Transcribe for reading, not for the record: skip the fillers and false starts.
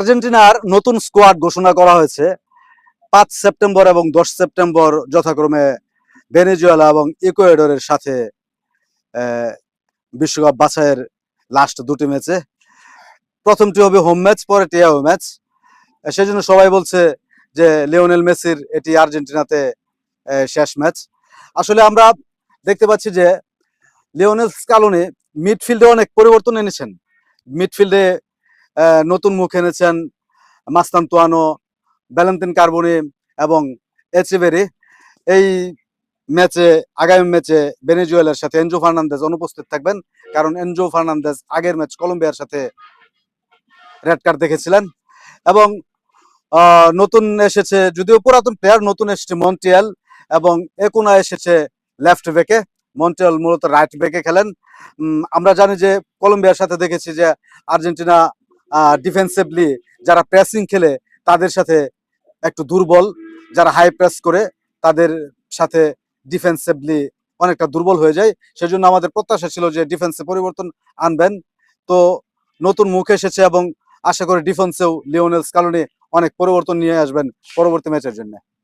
আর্জেন্টিনার নতুন স্কোয়াড ঘোষণা করা হয়েছে 5 সেপ্টেম্বর এবং 10 সেপ্টেম্বর যথাক্রমে ভেনেজুয়েলা এবং ইকুয়েডরের সাথে বিশ্বকাপ বাছাইয়ের লাস্ট দুটি ম্যাচে। প্রথমটি হবে হোম ম্যাচ, পরেরটি অ্যাওয়ে ম্যাচ। সেজন্য সবাই বলছে যে লিওনেল মেসির এটি আর্জেন্টিনাতে শেষ ম্যাচ। আসলে আমরা দেখতে পাচ্ছি যে লিওনেল স্কালোনি মিডফিল্ডে অনেক পরিবর্তন এনেছেন। মিডফিল্ডে নতুন মুখ এনেছেন মাস্তানতুয়ানো, ভ্যালেন্তিন কার্বনি এবং এচেভেরি। এই ম্যাচে, আগামী ম্যাচে ভেনেজুয়েলার সাথে এনজো ফার্নান্দেজ অনুপস্থিত থাকবেন, কারণ এনজো ফার্নান্দেজ আগের ম্যাচ কলম্বিয়ার সাথে রেড কার্ড দেখেছিলেন। এবং নতুন এসেছে, যদিও পুরাতন প্লেয়ার, নতুন এসেছে মন্টিয়াল এবং একুনা এসেছে লেফট ব্যাকে। মন্টিয়াল মূলত রাইট ব্যাকে খেলেন। আমরা জানি যে কলম্বিয়ার সাথে দেখেছি যে আর্জেন্টিনা ডিফেন্সিভলি যারা প্রেসিং খেলে তাদের সাথে একটু দুর্বল, যারা হাই প্রেস করে তাদের সাথে ডিফেন্সিভলি অনেকটা দুর্বল হয়ে যায়। সেজন্য আমাদের প্রত্যাশা ছিল যে ডিফেন্সে পরিবর্তন আনবেন। তো নতুন মুখ এসেছে এবং আশা করি ডিফেন্সেও লিওনেল স্কালোনি অনেক পরিবর্তন নিয়ে আসবেন পরবর্তী ম্যাচের জন্য।